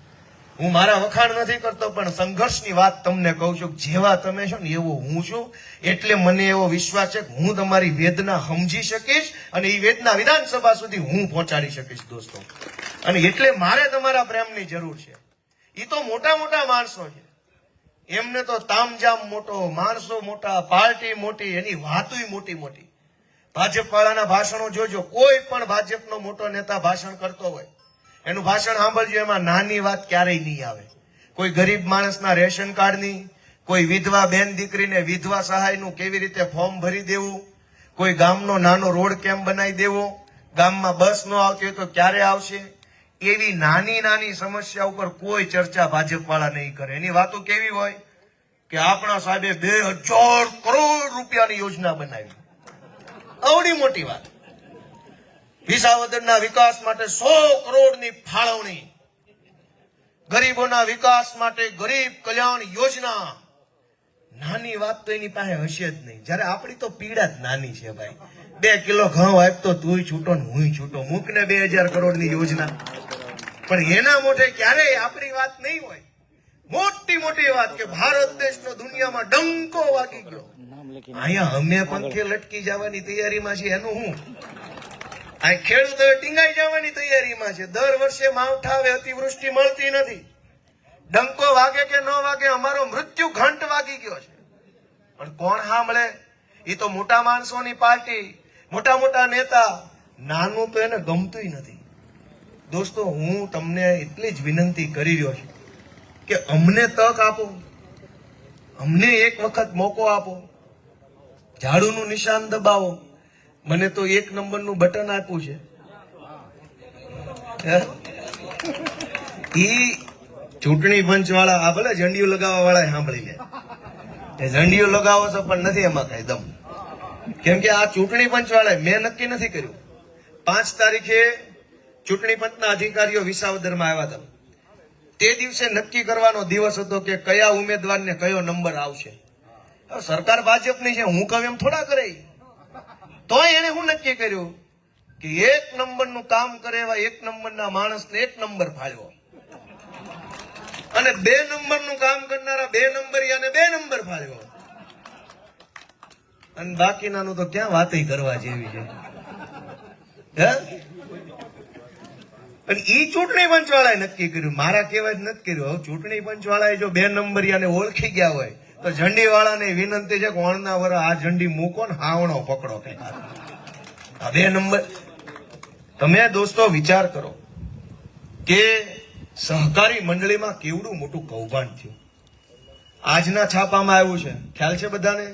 હું મારા વખાણ નથી કરતો, પણ સંઘર્ષની વાત તમને કહું છું. જેવા તમે છો ને એવો હું છું. એટલે મને એવો વિશ્વાસ છે કે હું તમારી વેદના સમજી શકીશ અને એ વેદના વિધાનસભા સુધી હું પહોંચાડી શકીશ દોસ્તો. અને એટલે મારે તમારા પ્રેમની જરૂર છે. એ તો મોટા મોટા માણસો છે, એમને તો તામજામ મોટો, માણસો મોટા, પાર્ટી મોટી, એની વાતોય મોટી મોટી. ભાજપ વાળાના ભાષણો જોજો. કોઈ પણ ભાજપનો મોટો નેતા ભાષણ કરતો હોય એનું ભાષણ સાંભળજો, એમાં નાની વાત ક્યારેય નહીં આવે. કોઈ ગરીબ માણસના રેશન કાર્ડની, કોઈ વિધવા બેન દીકરીને વિધવા સહાયનું કેવી રીતે ફોર્મ ભરી દેવું, કોઈ ગામનો નાનો રોડ કેમ બનાવી દેવો, ગામમાં બસ ન આવતી હોય તો ક્યારે આવશે, એવી નાની નાની સમસ્યા ઉપર કોઈ ચર્ચા ભાજપ વાળા નહીં કરે. એની વાતો કેવી હોય કે આપણા સાહેબે 2000 કરોડ રૂપિયાની યોજના બનાવી. અવડી મોટી વાત. વિસાવદરના વિકાસ માટે 100 કરોડની ફાળવણી, ગરીબોના વિકાસ માટે ગરીબ કલ્યાણ યોજના. નાની વાત તો એની પાસે હશે જ નહીં. જયારે આપણી તો પીડા જ નાની છે ભાઈ. 2 કિલો ઘઉં આપતો તુંય છૂટો ને હુંય છૂટો, મૂકને 2000 કરોડની યોજના. પણ એના મોઢે ક્યારેય આપણી વાત નહીં હોય. મોટી મોટી વાત કે ભારત દેશનો દુનિયામાં ડંકો વાગી ગયો. અહીંયા અમે પંખે લટકી જવાની તૈયારીમાં છે. એનું હું આ ખેડૂતો ટીંગાઈ જવાની તૈયારીમાં છે. દર વર્ષે માવઠા આવે, અતિવૃષ્ટિ મળતી નથી. ડંકો વાગે કે ન વાગે, અમારો મૃત્યુ ઘંટ વાગી ગયો છે. પણ કોણ સાંભળે? એ તો મોટા માણસોની પાર્ટી, મોટા મોટા નેતા. નાનું તો એને ગમતું નથી દોસ્તો. હું તમને એટલી જ વિનંતી કરી રહ્યો છું કે અમને તક આપો, અમને એક વખત મોકો આપો. ઝાડુનું નિશાન દબાવો. મને તો 1 નંબરનું બટન આપ્યું છે. ઈ ચૂંટણી પંચ વાળા, આ ભલે ઝંડીઓ લગાવવા વાળા સાંભળી લે, એ ઝંડીઓ લગાવો છો પણ નથી એમાં કઈ દમ. કેમ કે આ ચૂંટણી પંચ વાળા મેં નક્કી નથી કર્યું. 5 તારીખે ચૂંટણી પંચના અધિકારીઓ વિસાવદરમાં આવ્યા હતા. તે દિવસે નક્કી કરવાનો દિવસ હતો કે કયા ઉમેદવારને કયો નંબર આવશે. સરકાર ભાજપની છે, હું કહું એમ થોડા કરે. તોય એને હું નક્કી કર્યું કે 1 નંબરનું કામ કરે એવા 1 નંબરના માણસને 1 નંબર ફાળ્યો અને 2 નંબરનું કામ કરનારા 2 નંબરિયાને 2 નંબર ફાળ્યો. અને બાકીનાનું તો ક્યાં વાતય કરવા જેવી છે. પણ ઈ ચૂંટણી પંચ વાળાએ નક્કી કર્યું, મારા કહેવાય નથી કર્યું. હવે ચૂંટણી પંચ વાળાએ જો 2 નંબરિયાને ઓળખી ગયા હોય તો ઝંડી વાળાને વિનંતી છે કે ઓણના વર આ ઝંડી મૂકો ને હાવણો પકડો. કઈ આ 2 નંબર. તમે દોસ્તો વિચાર કરો કે સહકારી મંડળીમાં કેવડું મોટું કૌભાંડ થયું. આજના છાપામાં આવ્યું છે, ખ્યાલ છે બધાને?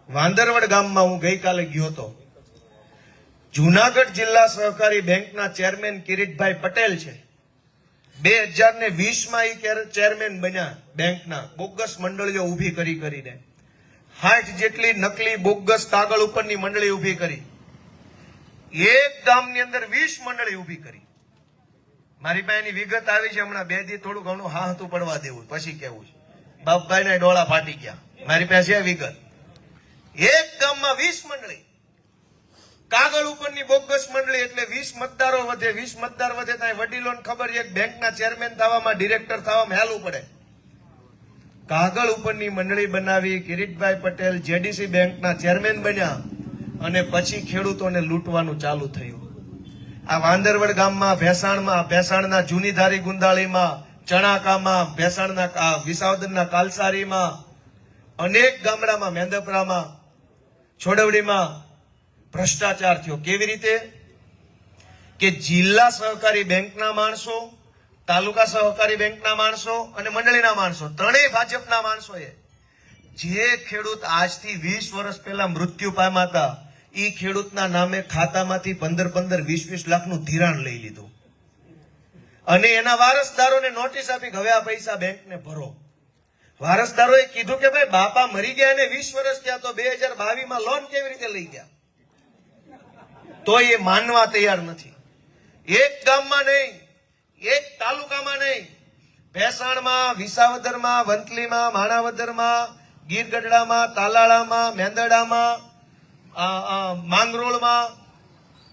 વાંદરવડ ગામમાં હું ગઈકાલે ગયો હતો. જુનાગઢ જિલ્લા સહકારી બેંકના ચેરમેન કિરીટભાઈ પટેલ છે. 2020માં એ ચેરમેન બન્યા બેંકના. બોગસ મંડળીઓ ઉભી કરીને 60 જેટલી નકલી બોગસ કાગળ ઉપરની મંડળી ઉભી કરી. એક ગામની અંદર 20 મંડળી ઉભી કરી. મારી પાસે એની વિગત આવી છે હમણાં 2 દી. થોડું ઘણું હાથું પડવા દેવું પછી કેવું છે. બાપભાઈ ના ડોળા ફાટી ગયા. મારી પાસે છે વિગત. એક ગામમાં 20 મંડળી, કાગળ ઉપરની બોગસ મંડળી. એટલે 20 મતદારો વધે. 20 મતદાર વધે તો વડીલોને ખબર છે બેંકના ચેરમેન થવામાં, ડિરેક્ટર થવામાં હેલું પડે. કાગળ ઉપરની મંડળી બનાવી. કિરીટભાઈ પટેલ જેડીસી બેંકના ચેરમેન બન્યા અને પછી ખેડૂતોને લૂંટવાનું ચાલુ થયું. આ વાંદરવડ ગામમાં, ભેસાણના જૂનીધારી ગુંદાળીમાં, ચણાકામાં, ભેસાણના વિસાવદરના કાલસારીમાં, અનેક ગામડામાં, મેંદપરામાં, છોડવડીમાં ભ્રષ્ટાચાર થયો. કેવી રીતે કે જિલ્લા સહકારી બેંકના માણસો, તાલુકા સહકારી બેંકના માણસો અને મંડળીના માણસો, ત્રણેય ભાજપના માણસોએ જે ખેડૂત આજથી 20 વર્ષ પહેલા મૃત્યુ પામ્યા હતા એ ખેડૂતના નામે ખાતામાંથી 15-20 લાખનું ધિરાણ લઈ લીધું અને એના વારસદારોને નોટિસ આપી કે હવે આ પૈસા બેંકને ભરો. વારસદારોએ કીધું કે ભાઈ બાપા મરી ગયા અને 20 વર્ષ થયા, તો 2022 લોન કેવી રીતે લઈ ગયા? તો એ માનવા તૈયાર નથી. એક ગામમાં નહીં, એક તાલુકામાં નહીં, ભેસાણમાં, વિસાવદરમાં, વંથલીમાં, માણાવદરમાં, ગીરગઢડામાં, તાલાળામાં, મેંદરડામાં, માંગરોળમાં,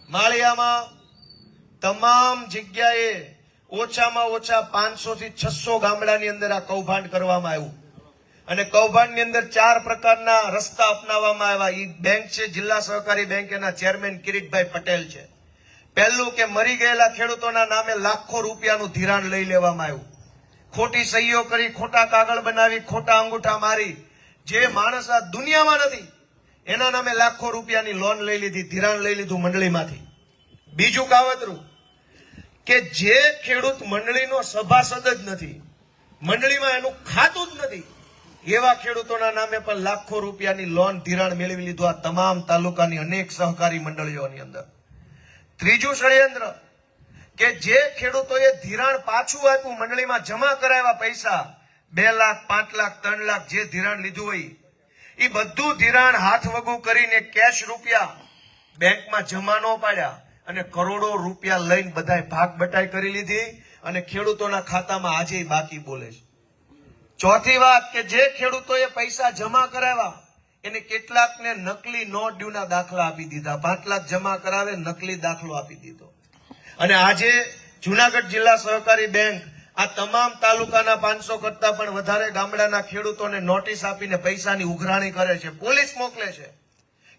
માળિયામાં, તમામ જગ્યાએ ઓછામાં ઓછા 500 થી 600 ગામડાની અંદર આ કૌભાંડ કરવામાં આવ્યું. અને કૌભાંડની અંદર 4 પ્રકારના રસ્તા અપનાવવામાં આવ્યા. એ બેંક છે જિલ્લા સહકારી બેંક, એના ચેરમેન કિરીટભાઈ પટેલ છે. પહેલું કે મરી ગયેલા ખેડૂતોના નામે લાખો રૂપિયાનું ધિરાણ લઈ લેવામાં આવ્યું. ખોટી સહીઓ કરી, ખોટા કાગળ બનાવી, ખોટા અંગૂઠા મારી, જે માણસ આ દુનિયામાં નથી એના નામે લાખો રૂપિયાની લોન લઈ લીધી, ધિરાણ લઈ લીધું મંડળીમાંથી. બીજું કાવતરું કે જે ખેડૂત મંડળીનો સભાસદ જ નથી, મંડળીમાં એનું ખાતું જ નથી, એવા ખેડૂતોના નામે પણ લાખો રૂપિયાની લોન, ધિરાણ મેળવી લીધું આ તમામ તાલુકાની અનેક સહકારી મંડળીઓની અંદર. ત્રીજું ષડયંત્ર કે જે ખેડૂતોએ ધિરાણ પાછું આપ્યું, મંડળીમાં જમા કરાવ્યા પૈસા, 2 લાખ, 5 લાખ, 3 લાખ જે ધિરાણ લીધું હોય એ બધું ધિરાણ હાથ વગું કરીને કેશ રૂપિયા બેંકમાં જમા ન પાડ્યા અને કરોડો રૂપિયા લઈને બધાય ભાગ બટાઈ કરી લીધી અને ખેડૂતોના ખાતામાં આજે બાકી બોલે છે. ચોથી વાત કે જે ખેડૂતોએ પૈસા જમા કરાવ્યા એને કેટલાકને નકલી નો ડ્યુના દાખલા આપી દીધા. 5 લાખ જમા કરાવે, નકલી દાખલો આપી દીધો. અને આજે જુનાગઢ જિલ્લા સહકારી બેંક આ તમામ તાલુકાના 500 કરતા પણ વધારે ગામડાના ખેડૂતોને નોટિસ આપીને પૈસાની ઉઘરાણી કરે છે. પોલીસ મોકલે છે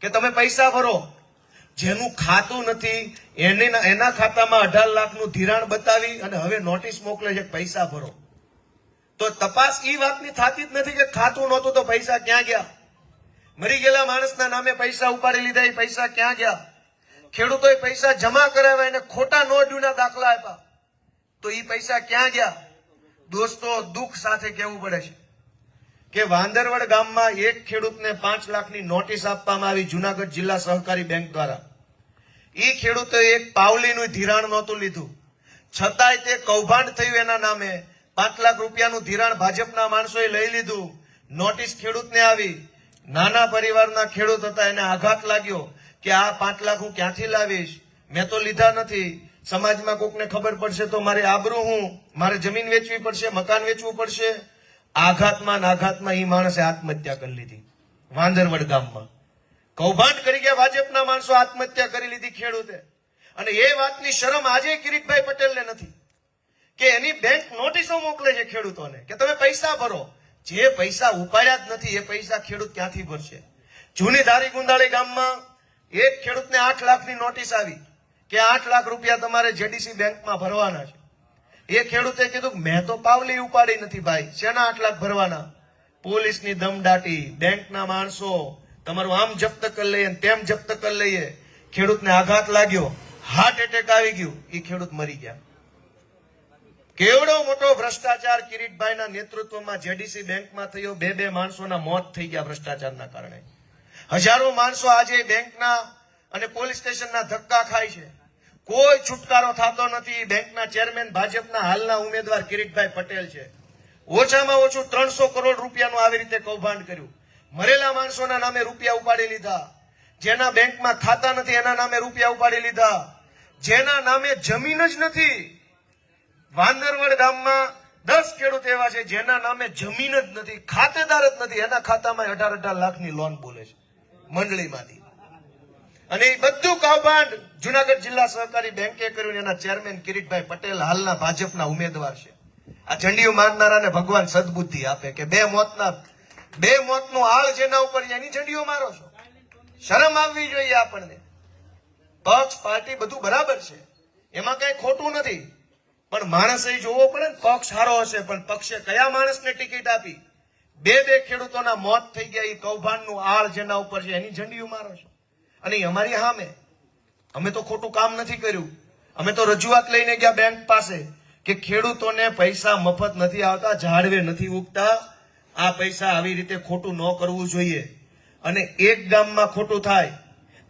કે તમે પૈસા ભરો. જેનું ખાતું નથી એના ખાતામાં 18 લાખનું ધિરાણ બતાવી અને હવે નોટિસ મોકલે છે પૈસા ભરો. તો તપાસ એ વાતની થતી જ નથી કે ખાતું નહોતું તો પૈસા ક્યાં ગયા? મરી ગયેલા માણસના નામે પૈસા ઉપાડી લીધા, એ પૈસા ક્યાં ગયા? ખેડૂતોએ પૈસા જમા કરાવ્યા, એને ખોટા નો ડ્યુના દાખલા આપ્યા, તો એ પૈસા ક્યાં ગયા? દોસ્તો, દુઃખ સાથે કહેવું પડે છે કે વાંદરવડ ગામમાં એક ખેડૂતને 5 લાખની નોટિસ આપવામાં આવી જુનાગઢ જિલ્લા સહકારી બેંક દ્વારા. એ ખેડૂતોએ એક પાવલીનું ધિરાણ નહોતું લીધું, છતાંય તે કૌભાંડ થયું એના નામે. 5 લાખ રૂપિયાનું ધિરાણ ભાજપના માણસોએ લઈ લીધું. નોટિસ ખેડૂતને આવી, નાના પરિવારના ખેડૂત હતા, એને આઘાત લાગ્યો કે આ 5 લાખ હું ક્યાંથી લાવીશ, મેં તો લીધા નથી, સમાજમાં કોકને ખબર પડશે તો મારે આબરૂ, મારે જમીન વેચવી પડશે, મકાન વેચવું પડશે. આઘાતમાં ઈ માણસે આત્મહત્યા કરી લીધી. વાંદરવડ ગામમાં કૌભાંડ કરી ગયા ભાજપના માણસો, આત્મહત્યા કરી લીધી ખેડૂતે. અને એ વાતની શરમ આજે કિરીટભાઈ પટેલને નથી કે એની બેંક નોટિસો મોકલે છે ખેડૂતોને કે તમે પૈસા ભરો. જે પૈસા ઉપાડ્યા જ નથી એ પૈસા ખેડૂત ક્યાંથી ભરશે? જૂની ધારી ગુંદાળી ગામમાં એક ખેડૂતને 8 લાખની નોટિસ આવી કે 8 લાખ રૂપિયા તમારે જેડીસી બેંકમાં ભરવાના છે. એ ખેડૂતે કીધું મેં તો પાવલી ઉપાડી નથી ભાઈ, શેના 8 લાખ ભરવાના? પોલીસની દમદાટી, બેંકના માણસો તમારું આમ જપ્ત કરી લઈએ તેમ જપ્ત કરી લઈએ. ખેડૂતને આઘાત લાગ્યો, હાર્ટ એટેક આવી ગયું, એ ખેડૂત મરી ગયા. કેવડો મોટો ભ્રષ્ટાચાર કિરીટભાઈના નેતૃત્વમાં જેડીસી બેંકમાં થયો. 2 માણસોના મોત થઈ ગયા ભ્રષ્ટાચારના કારણે. હજારો માણસો આજે બેંકના અને પોલીસ સ્ટેશનના ધક્કા ખાય છે. કોઈ છુટકારો થતો નથી. બેંકના ચેરમેન ભાજપના હાલના ઉમેદવાર કિરીટભાઈ પટેલ છે. ઓછામાં ઓછું 300 કરોડ રૂપિયાનું આવી રીતે કૌભાંડ કર્યું. મરેલા માણસોના નામે રૂપિયા ઉપાડી લીધા. જેના બેંકમાં ખાતા નથી એના નામે રૂપિયા ઉપાડી લીધા. જેના નામે જમીન જ નથી. વાંદરવડ ગામમાં 10 ખેડૂત એવા છે જેના નામે જમીન જ નથી, ખાતેદાર જ નથી, એના ખાતામાં 18 લાખની લોન બોલે છે મંડળીમાંથી. અને એ બધું કૌભાંડ જુનાગઢ જિલ્લા સહકારી બેંકે કર્યું. એના ચેરમેન કિરીટભાઈ પટેલ હાલના ભાજપના ઉમેદવાર છે. આ ઝંડીઓ મારનારાને ભગવાન સદબુદ્ધિ આપે કે બે મોતનું હાલ જેના ઉપર એની ઝંડીઓ મારો છો. શરમ આવવી જોઈએ આપણને. પક્ષ પાર્ટી બધું બરાબર છે, એમાં કઈ ખોટું નથી, પણ માણસે જોવો પડે ને. પક્ષ સારો હશે પણ પક્ષે કયા માણસને ટિકિટ આપી? બે ખેડૂતોના મોત થઈ ગયા. એ કૌભાંડનું આળ જેના ઉપર છે એની ઝંડી મારો છો, અને અમારી સામે. અમે તો ખોટું કામ નથી કર્યું. અમે તો રજૂઆત લઈને ગયા બેંક પાસે કે ખેડૂતોને પૈસા મફત નથી આવતા, ઝાડવે નથી ઉગતા, આ પૈસા આવી રીતે ખોટું ન કરવું જોઈએ. અને એક ગામમાં ખોટું થાય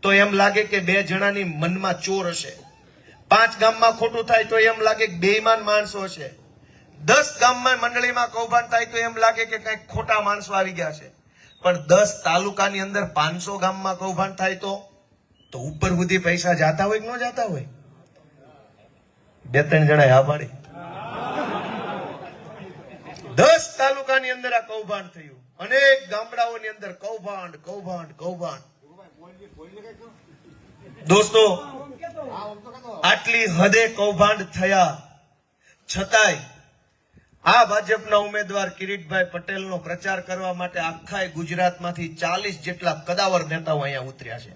તો એમ લાગે કે બે જણાની મનમાં ચોર હશે. 5 ગામમાં ખોટું થાય તો એમ લાગે કે બેઈમાન માણસો છે. 10 ગામમાં મંડળીમાં કૌભાંડ થાય તો એમ લાગે કે કઈક ખોટા માણસો આવી ગયા છે. પણ 10 તાલુકાની અંદર 500 ગામમાં કૌભાંડ થાય તો ઉપર સુધી પૈસા જાતા હોય કે ન જાતા હોય? 2-3 જણા હા પાડી. 10 તાલુકાની અંદર આ કૌભાંડ થયું. અનેક ગામડાઓની અંદર કૌભાંડ કૌભાંડ કૌભાંડ. દોસ્તો, આટલી હદે કૌભાંડ થયા છતાંય આ ભાજપના ઉમેદવાર કિરીટભાઈ પટેલનો પ્રચાર કરવા માટે આખા ગુજરાતમાંથી 40 જેટલા કદાવર નેતાઓ અહીંયા ઉતર્યા છે.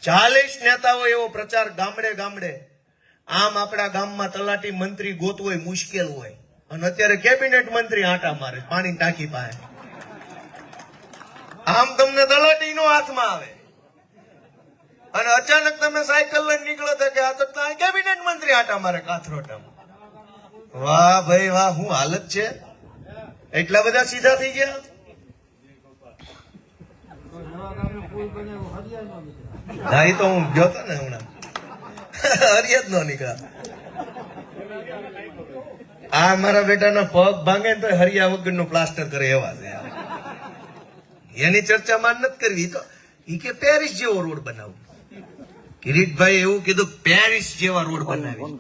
40 નેતાઓ એવો પ્રચાર ગામડે ગામડે. આમ આપણા ગામમાં તલાટી મંત્રી ગોતવો મુશ્કેલ હોય, અને અત્યારે કેબિનેટ મંત્રી આંટા મારે પાણી ટાંકી પાસે. આમ તમને તલાટી નો હાથમાં આવે, અને અચાનક તમે સાયકલ લઈને નીકળો તો કે આ તો કેબિનેટ મંત્રી આંટા મારે કાથરોટામાં. વાહ ભાઈ વાહ, શું હાલત છે! એટલા બધા સીધા થઈ ગયા. ના, એ તો હું ગયો હતો ને હમણાં, હરિયત નો નીકળ્યા. આ મારા બેટાના પગ ભાંગે ને તો હરિયા વગરનું પ્લાસ્ટર કરે એવા છે. એની ચર્ચા માન નથી કરવી. તો ઈ કે પેરિસ જેવો રોડ બનાવું. કિરીટભાઈ એવું કીધું પેરિસ જેવા રોડ બનાવી.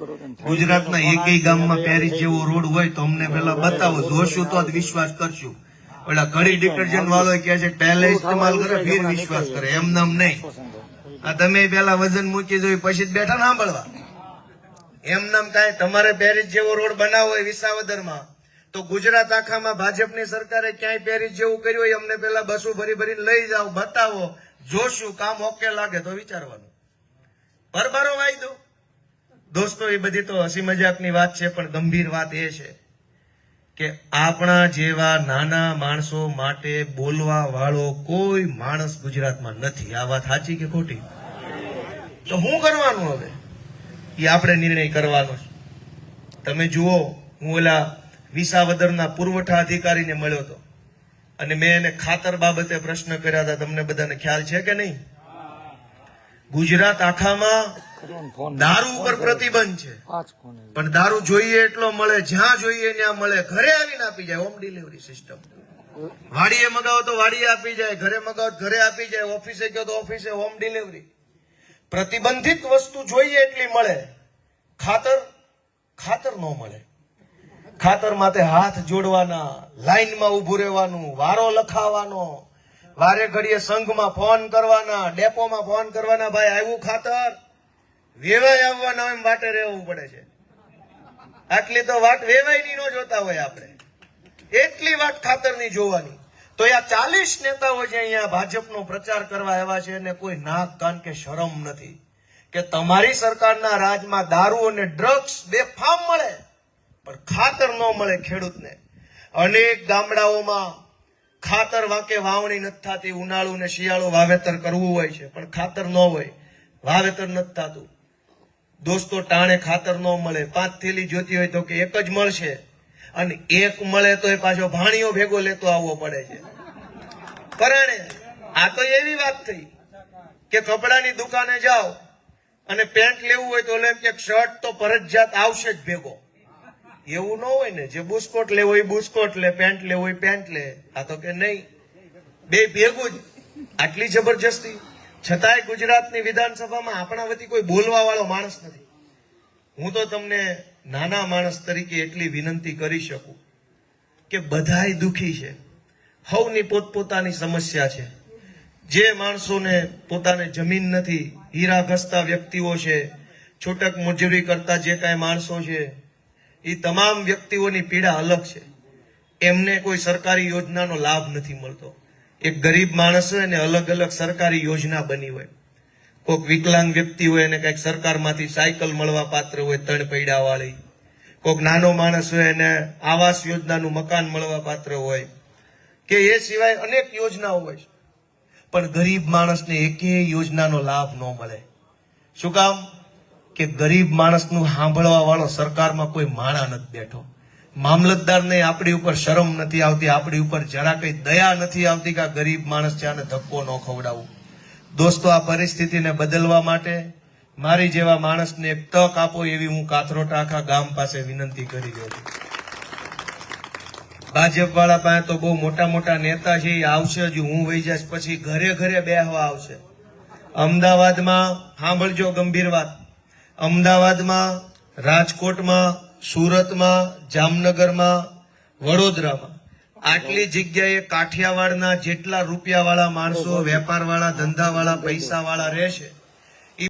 ગુજરાતના એકેય ગામમાં પેરિસ જેવો રોડ હોય તો અમને પેલા બતાવો, જોશું તો જ વિશ્વાસ કરશું. ઓલા ઘડી ડિટર્જન્ટ વાળો કહે છે પહેલે ઇસ્તેમાલ કરે ફિર વિશ્વાસ કરે, એમ નામ નહીં. આ તમે પેલા વજન મૂકી જોઈ પછી જ બેઠા સાંભળવા. એમ નામ કાંઈ તમારે પેરિસ જેવો રોડ બનાવવો હોય વિસાવદરમાં, તો ગુજરાત આખામાં ભાજપની સરકારે ક્યાંય પેરિસ જેવું કર્યું હોય અમને પેલા બસો ભરી ભરીને લઈ જાઓ, બતાવો, જોશું, કામ ઓકે લાગે તો વિચારવાનું. પરબારો વાયદો. દોસ્તો, એ બધી તો હસી મજાકની વાત છે, પણ ગંભીર વાત એ છે કે આપણા જેવા નાના માણસો માટે બોલવા વાળો કોઈ માણસ ગુજરાતમાં નથી. આ વાત સાચી કે ખોટી? તો શું કરવાનું હવે? એ આપણે નિર્ણય કરવાનો છે. તમે જુઓ, હું ઓલા વિસાવદરના પુરવઠા અધિકારીને મળ્યો હતો અને મેં એને ખાતર બાબતે પ્રશ્ન કર્યા હતા. તમને બધાને ખ્યાલ છે કે નહીં? ગુજરાત આખામાં દારૂ ઉપર પ્રતિબંધ છે, પણ દારૂ જોઈએ એટલો મળે, જ્યાં જોઈએ ત્યાં મળે. ઘરે આવીને આપી જાય, હોમ ડિલિવરી સિસ્ટમ. વાડીએ મગાવો તો વાડીએ આપી જાય, ઘરે મગાવો તો ઘરે આપી જાય, ઓફિસે ગયો તો ઓફિસે હોમ ડિલિવરી. પ્રતિબંધિત વસ્તુ જોઈએ એટલી મળે. ખાતર ન મળે. ખાતર માટે હાથ જોડવાના, લાઈનમાં ઉભું રહેવાનું, વારો લખાવાનો, વારે ઘડીએ સંઘમાં ફોન કરવાના, ડેપોમાં ફોન કરવાના, ભાઈ આવ્યું ખાતર, વેવાય આવવાના એમ વાટે રહેવું પડે છે. આટલી તો વાટ વેવાયની ન જોતા હોય આપણે, એટલી વાટ ખાતરની જોવાની. તો આ 40 નેતાઓ જે અહીંયા ભાજપનો પ્રચાર કરવા આવ્યા છે એને કોઈ નાક કાન કે શરમ નથી કે તમારી સરકારના રાજમાં દારૂ અને ડ્રગ્સ બેફામ મળે પણ ખાતર ન મળે ખેડૂતને. અનેક ગામડાઓમાં ખાતર વાંકે વાવણી નથી થતી. ઉનાળુ ને શિયાળુ વાવેતર કરવું હોય છે પણ ખાતર ન હોય, વાવેતર નથી થતું. દોસ્તો, ટાણે ખાતર ન મળે. 5 થેલી જોતી હોય તો કે 1 જ મળશે, અને 1 મળે તો એ પાછો ભાણીઓ ભેગો લેતો આવવો પડે છે. પરાણે આ તો એવી વાત થઈ કે કપડાની દુકાને જાઓ અને પેન્ટ લેવું હોય તો એમ કે શર્ટ તો ફરજિયાત આવશે જ ભેગો. એવું ન હોય ને, જે બુસ્કોટ લેવો હોય બુસ્કોટ લે, પેન્ટ લેવો હોય પેન્ટ લે. આ તો કે નહીં, બે ભેગું જ. આટલી જબરજસ્તી. છતાંય ગુજરાતની વિધાનસભામાં આપણા વતી કોઈ બોલવા વાળો માણસ નથી. હું તો તમને નાના માણસ તરીકે એટલી વિનંતી કરી શકું કે બધાય દુખી છે, સૌની પોતપોતાની સમસ્યા છે. જે માણસોને પોતાને જમીન નથી, હીરા ઘસતા વ્યક્તિઓ છે, છૂટક મજૂરી કરતા જે કાંઈ માણસો છે, એ તમામ વ્યક્તિઓની પીડા અલગ છે. એમને કોઈ સરકારી યોજનાનો લાભ નથી મળતો. એક ગરીબ માણસ હોય ને અલગ અલગ સરકારી યોજના બની હોય. કોઈક વિકલાંગ વ્યક્તિ હોય એને કઈક સરકારમાંથી સાયકલ મળવા પાત્ર હોય 3 પૈડા વાળી. કોઈક નાનો માણસ હોય એને આવાસ યોજનાનું મકાન મળવા પાત્ર હોય કે એ સિવાય અનેક યોજનાઓ હોય છે. પણ ગરીબ માણસને એકેય યોજનાનો લાભ ન મળે. શું કામ? કે ગરીબ માણસનું સાંભળવા વાળો સરકારમાં કોઈ માણા નથી બેઠો. મામલતદારને આપણી ઉપર શરમ નથી આવતી, આપણી ઉપર જરા કઈ દયા નથી આવતી કે આ ગરીબ માણસ છે આને ધક્કો ન ખવડાવું. દોસ્તો, આ પરિસ્થિતિને બદલવા માટે મારી જેવા માણસને એક તક આપો એવી હું કાથરોટા આખા ગામ પાસે વિનંતી કરી રહ્યો છું. ભાજપ વાળા પાસે તો બહુ મોટા મોટા નેતા છે, એ આવશે, હજુ હું વહી જઈશ પછી ઘરે ઘરે બેહવા આવશે. અમદાવાદમાં સાંભળજો ગંભીર વાત, અમદાવાદમાં, રાજકોટમાં, સુરતમાં, જામનગરમાં, વડોદરામાં આટલી જગ્યાએ કાઠિયાવાડના જેટલા રૂપિયાવાળા માણસો, વેપારવાળા, ધંધાવાળા, પૈસાવાળા રહેશે